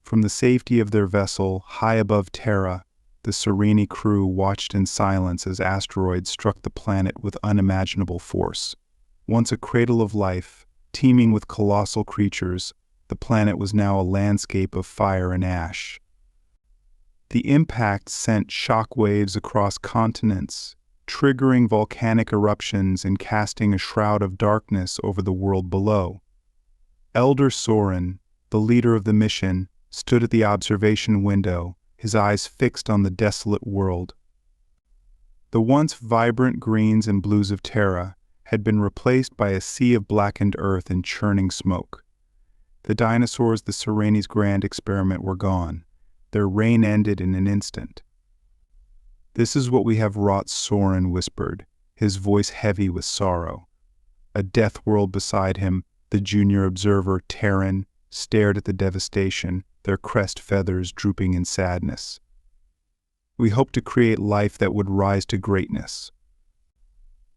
From the safety of their vessel, high above Terra, the Scifi crew watched in silence as asteroids struck the planet with unimaginable force. Once a cradle of life, teeming with colossal creatures, the planet was now a landscape of fire and ash. The impact sent shock waves across continents, triggering volcanic eruptions and casting a shroud of darkness over the world below. Elder Soren, the leader of the mission, stood at the observation window, his eyes fixed on the desolate world. The once vibrant greens and blues of Terra had been replaced by a sea of blackened earth and churning smoke. The dinosaurs, the Sireni's grand experiment, were gone. Their reign ended in an instant. "This is what we have wrought," Soren whispered, his voice heavy with sorrow. A death world beside him, the junior observer, Terran, stared at the devastation, their crest feathers drooping in sadness. "We hope to create life that would rise to greatness."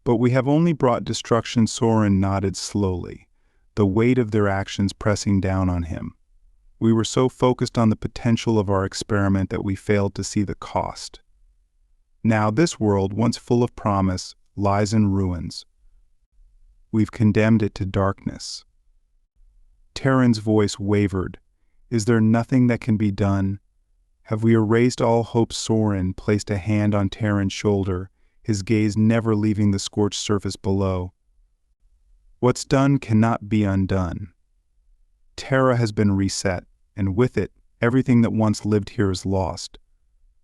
"But we have only brought destruction," Soren nodded slowly, the weight of their actions pressing down on him. "We were so focused on the potential of our experiment that we failed to see the cost. Now this world, once full of promise, lies in ruins. We've condemned it to darkness." Terran's voice wavered. "Is there nothing that can be done? Have we erased all hope?" Soren placed a hand on Terran's shoulder, his gaze never leaving the scorched surface below. "What's done cannot be undone. Terra has been reset, and with it, everything that once lived here is lost.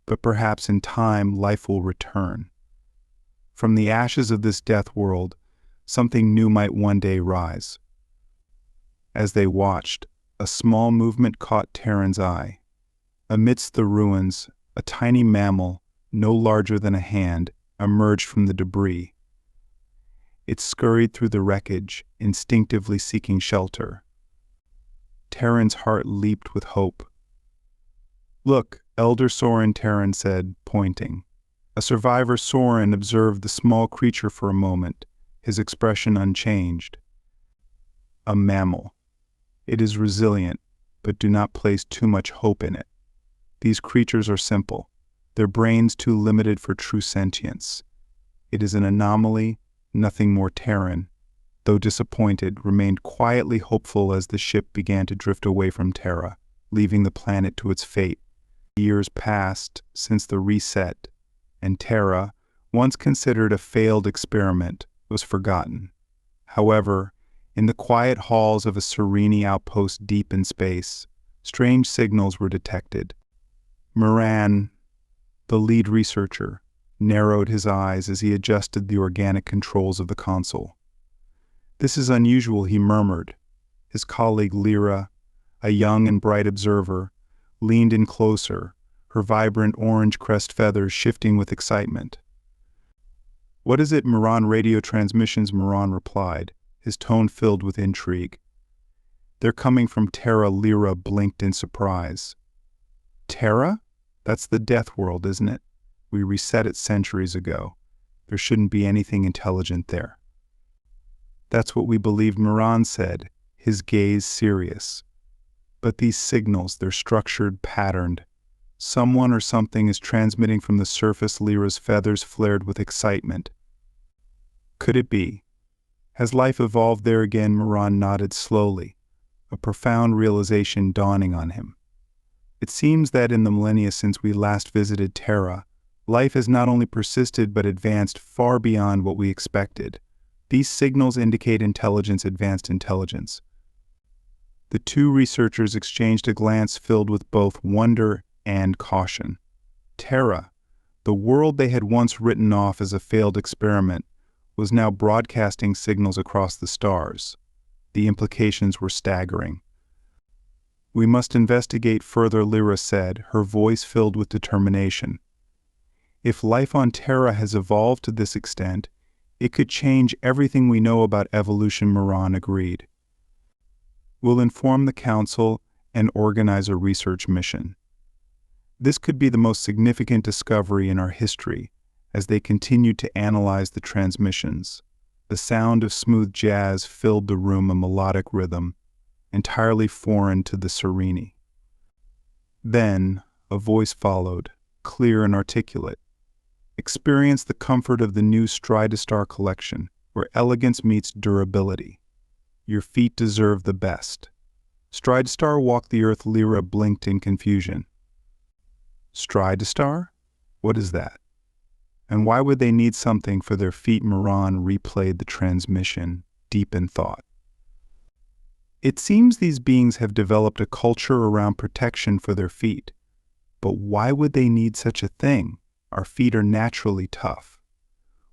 But perhaps in time, life will return. From the ashes of this death world, something new might one day rise." As they watched, a small movement caught Terran's eye. Amidst the ruins, a tiny mammal, no larger than a hand, emerged from the debris. It scurried through the wreckage, instinctively seeking shelter. Terran's heart leaped with hope. "Look, Elder Soren," Terran said, pointing. A survivor, Soren observed the small creature for a moment, his expression unchanged. "A mammal. It is resilient, but do not place too much hope in it. These creatures are simple, their brains too limited for true sentience. It is an anomaly, nothing more." Terran, though disappointed, remained quietly hopeful as the ship began to drift away from Terra, leaving the planet to its fate. Years passed since the reset, and Terra, once considered a failed experiment, was forgotten. However, in the quiet halls of a Scifi outpost deep in space, strange signals were detected. Moran, the lead researcher, narrowed his eyes as he adjusted the organic controls of the console. "This is unusual," he murmured. His colleague Lyra, a young and bright observer, leaned in closer, her vibrant orange crest feathers shifting with excitement. "What is it?" "Moran radio transmissions," Moran replied, his tone filled with intrigue. "They're coming from Terra." Lyra blinked in surprise. "Terra? That's the death world, isn't it? We reset it centuries ago. There shouldn't be anything intelligent there." "That's what we believed," Moran said, his gaze serious. "But these signals, they're structured, patterned. Someone or something is transmitting from the surface." Lyra's feathers flared with excitement. "Could it be? Has life evolved there again?" Moran nodded slowly, a profound realization dawning on him. "It seems that in the millennia since we last visited Terra, life has not only persisted but advanced far beyond what we expected. These signals indicate intelligence, advanced intelligence." The two researchers exchanged a glance filled with both wonder and caution. Terra, the world they had once written off as a failed experiment, was now broadcasting signals across the stars. The implications were staggering. "We must investigate further," Lyra said, her voice filled with determination. "If life on Terra has evolved to this extent, it could change everything we know about evolution." Moran agreed. "We'll inform the Council and organize a research mission. This could be the most significant discovery in our history." As they continued to analyze the transmissions, the sound of smooth jazz filled the room, a melodic rhythm, entirely foreign to the Scifi. Then, a voice followed, clear and articulate. Experience the comfort of the new Stridestar collection, where elegance meets durability. Your feet deserve the best. Stridestar walked the earth. Lyra blinked in confusion. Stridestar? What is that? And why would they need something for their feet? Moran replayed the transmission, deep in thought. It seems these beings have developed a culture around protection for their feet. But why would they need such a thing? Our feet are naturally tough.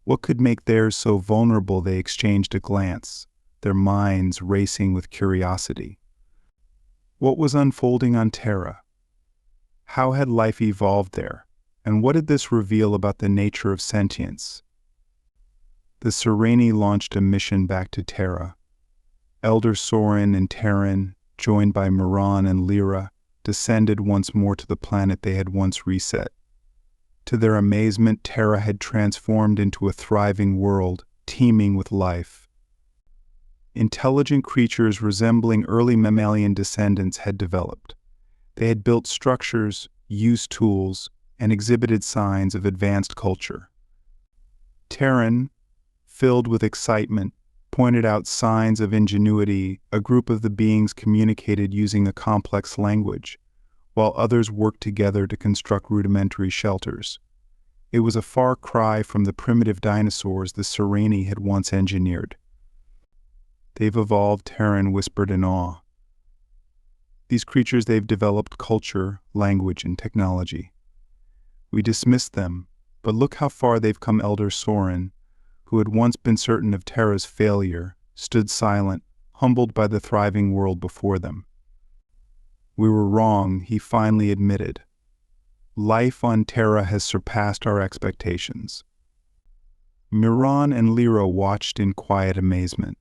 What could make theirs so vulnerable? They exchanged a glance, their minds racing with curiosity. What was unfolding on Terra? How had life evolved there? And what did this reveal about the nature of sentience? The Sereni launched a mission back to Terra. Elder Soren and Terran, joined by Moran and Lyra, descended once more to the planet they had once reset. To their amazement, Terra had transformed into a thriving world, teeming with life. Intelligent creatures resembling early mammalian descendants had developed. They had built structures, used tools, and exhibited signs of advanced culture. Terran, filled with excitement, pointed out signs of ingenuity. A group of the beings communicated using a complex language, while others worked together to construct rudimentary shelters. It was a far cry from the primitive dinosaurs the Sereni had once engineered. They've evolved, Terran whispered in awe. These creatures, they've developed culture, language, and technology. We dismissed them, but look how far they've come. Elder Soren, who had once been certain of Terra's failure, stood silent, humbled by the thriving world before them. We were wrong, he finally admitted. Life on Terra has surpassed our expectations. Moran and Lyra watched in quiet amazement.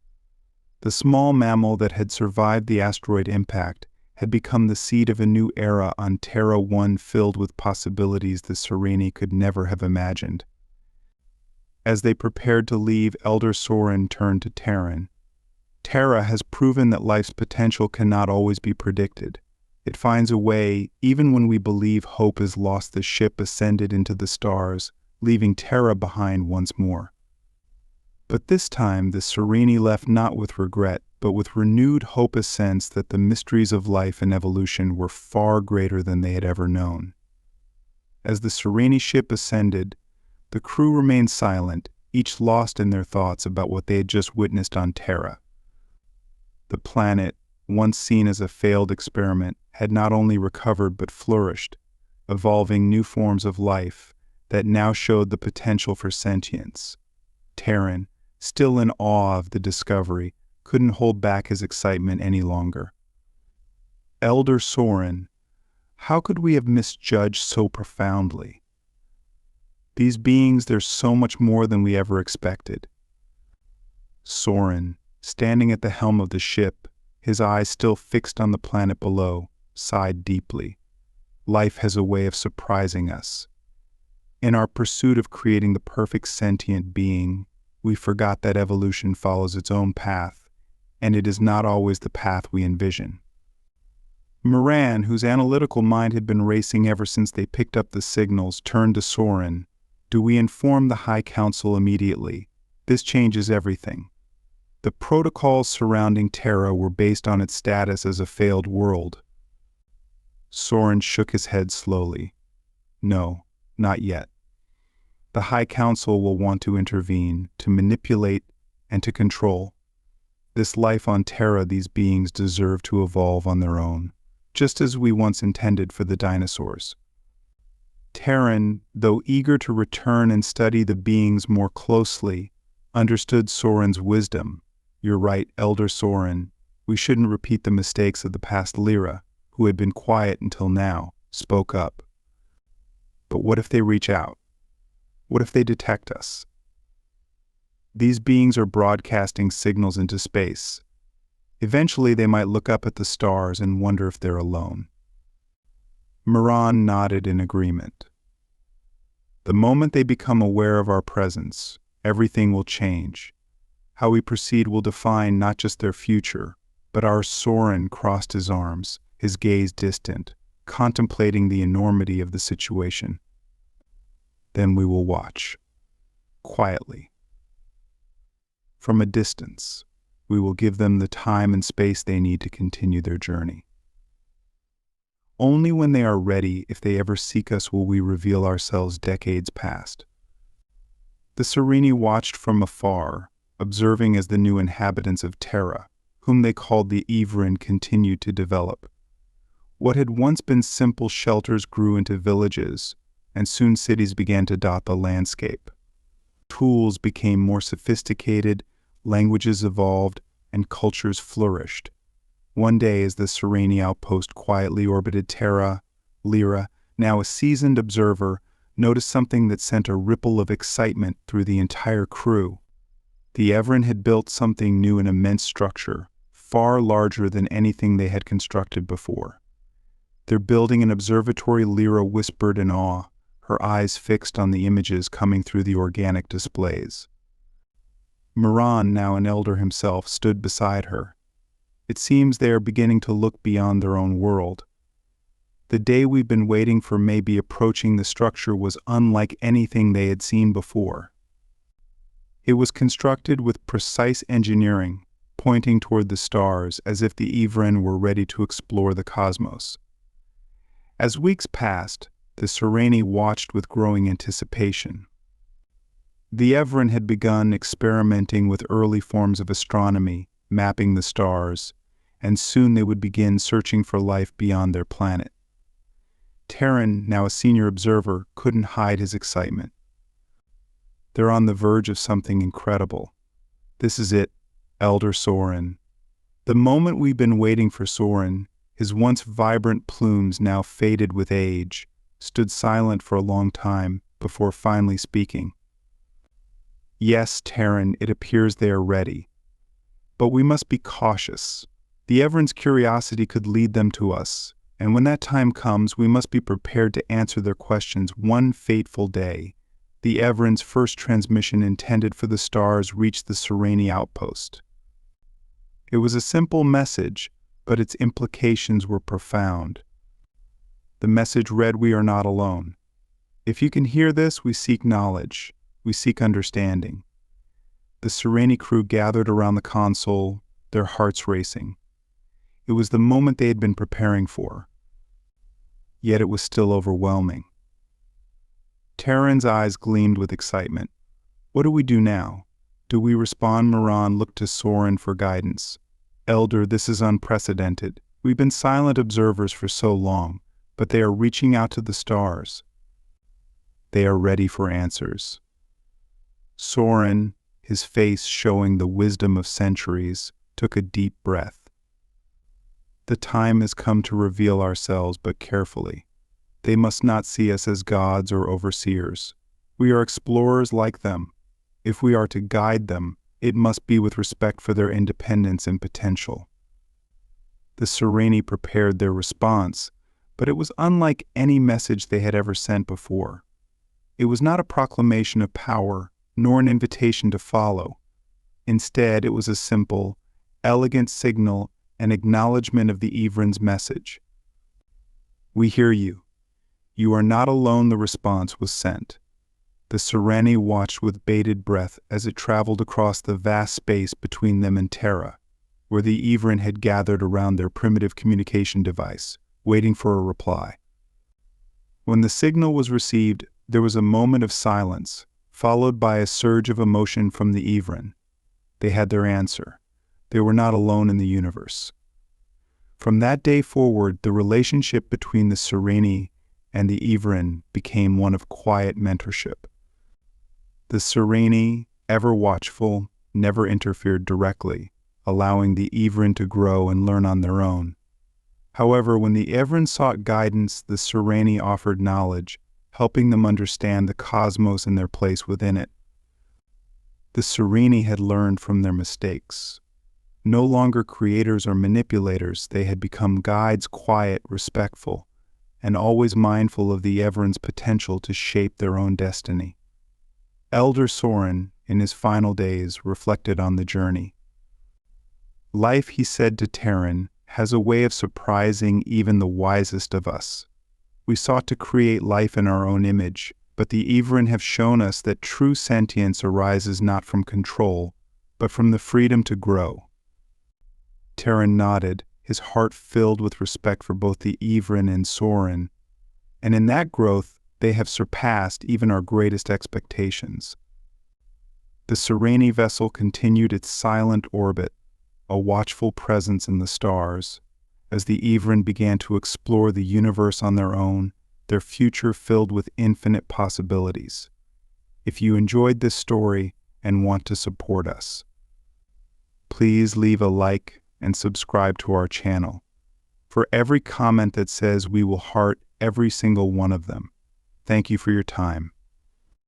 The small mammal that had survived the asteroid impact had become the seed of a new era on Terra, one filled with possibilities the Sereni could never have imagined. As they prepared to leave, Elder Soren turned to Terran. Terra has proven that life's potential cannot always be predicted. It finds a way, even when we believe hope is lost. The ship ascended into the stars, leaving Terra behind once more. But this time the Sereni left not with regret, but with renewed hope, a sense that the mysteries of life and evolution were far greater than they had ever known. As the Sereni ship ascended, the crew remained silent, each lost in their thoughts about what they had just witnessed on Terra. The planet, once seen as a failed experiment, had not only recovered but flourished, evolving new forms of life that now showed the potential for sentience. Terran, still in awe of the discovery, couldn't hold back his excitement any longer. Elder Soren, how could we have misjudged so profoundly? These beings, they're so much more than we ever expected. Soren, standing at the helm of the ship, his eyes still fixed on the planet below, sighed deeply. Life has a way of surprising us. In our pursuit of creating the perfect sentient being, we forgot that evolution follows its own path, and it is not always the path we envision. Moran, whose analytical mind had been racing ever since they picked up the signals, turned to Soren. Do we inform the High Council immediately? This changes everything. The protocols surrounding Terra were based on its status as a failed world. Soren shook his head slowly. No, not yet. The High Council will want to intervene, to manipulate, and to control. This life on Terra, these beings deserve to evolve on their own, just as we once intended for the dinosaurs. Terran, though eager to return and study the beings more closely, understood Soren's wisdom. You're right, Elder Soren. We shouldn't repeat the mistakes of the past. Lyra, who had been quiet until now, spoke up. But what if they reach out? What if they detect us? These beings are broadcasting signals into space. Eventually they might look up at the stars and wonder if they're alone. Moran nodded in agreement. The moment they become aware of our presence, everything will change. How we proceed will define not just their future, but our. Soren crossed his arms, his gaze distant, contemplating the enormity of the situation. Then we will watch, quietly. From a distance, we will give them the time and space they need to continue their journey. Only when they are ready, if they ever seek us, will we reveal ourselves decades past. The Sireni watched from afar, observing as the new inhabitants of Terra, whom they called the Ivran, continued to develop. What had once been simple shelters grew into villages, and soon cities began to dot the landscape. Tools became more sophisticated, languages evolved, and cultures flourished. One day, as the Sireni outpost quietly orbited Terra, Lyra, now a seasoned observer, noticed something that sent a ripple of excitement through the entire crew. The Evran had built something new, an immense structure, far larger than anything they had constructed before. "They're building an observatory," Lyra whispered in awe, her eyes fixed on the images coming through the organic displays. Moran, now an elder himself, stood beside her. "It seems they are beginning to look beyond their own world. The day we've been waiting for may be approaching." The structure was unlike anything they had seen before. It was constructed with precise engineering, pointing toward the stars as if the Ivran were ready to explore the cosmos. As weeks passed, the Sireni watched with growing anticipation. The Evran had begun experimenting with early forms of astronomy, mapping the stars, and soon they would begin searching for life beyond their planet. Terran, now a senior observer, couldn't hide his excitement. "They're on the verge of something incredible. This is it, Elder Soren." The moment we've been waiting for. Soren, his once vibrant plumes now faded with age, stood silent for a long time before finally speaking. "Yes, Terran, it appears they are ready. But we must be cautious. The Evran's curiosity could lead them to us, and when that time comes, we must be prepared to answer their questions." One fateful day, the Evran's first transmission intended for the stars reached the Sireni outpost. It was a simple message, but its implications were profound. The message read, "We are not alone. If you can hear this, we seek knowledge. We seek understanding." The Sireni crew gathered around the console, their hearts racing. It was the moment they had been preparing for. Yet it was still overwhelming. Terran's eyes gleamed with excitement. "What do we do now? Do we respond?" Moran looked to Soren for guidance. "Elder, this is unprecedented. We've been silent observers for so long, but they are reaching out to the stars. They are ready for answers." Soren, his face showing the wisdom of centuries, took a deep breath. "The time has come to reveal ourselves, but carefully. They must not see us as gods or overseers. We are explorers like them. If we are to guide them, it must be with respect for their independence and potential." The Sireni prepared their response, but it was unlike any message they had ever sent before. It was not a proclamation of power, nor an invitation to follow. Instead, it was a simple, elegant signal, an acknowledgement of the Ivran's message. "We hear you. You are not alone." The response was sent. The Sireni watched with bated breath as it traveled across the vast space between them and Terra, where the Ivran had gathered around their primitive communication device, waiting for a reply. When the signal was received, there was a moment of silence, followed by a surge of emotion from the Ivran. They had their answer. They were not alone in the universe. From that day forward, the relationship between the Sireni and the Ivran became one of quiet mentorship. The Sireni, ever watchful, never interfered directly, allowing the Ivran to grow and learn on their own. However, when the Ivran sought guidance, the Sireni offered knowledge, helping them understand the cosmos and their place within it. The Sireni had learned from their mistakes. No longer creators or manipulators, they had become guides, quiet, respectful, and always mindful of the Evran's potential to shape their own destiny. Elder Soren, in his final days, reflected on the journey. "Life," he said to Terran, has a way of surprising even the wisest of us. We sought to create life in our own image, but the Ivran have shown us that true sentience arises not from control, but from the freedom to grow. Terran nodded, his heart filled with respect for both the Ivran and Soren, and in that growth they have surpassed even our greatest expectations. The Sereni vessel continued its silent orbit, a watchful presence in the stars, as the Ivran began to explore the universe on their own, their future filled with infinite possibilities. If you enjoyed this story and want to support us, please leave a like and subscribe to our channel. For every comment that says we will heart every single one of them. Thank you for your time.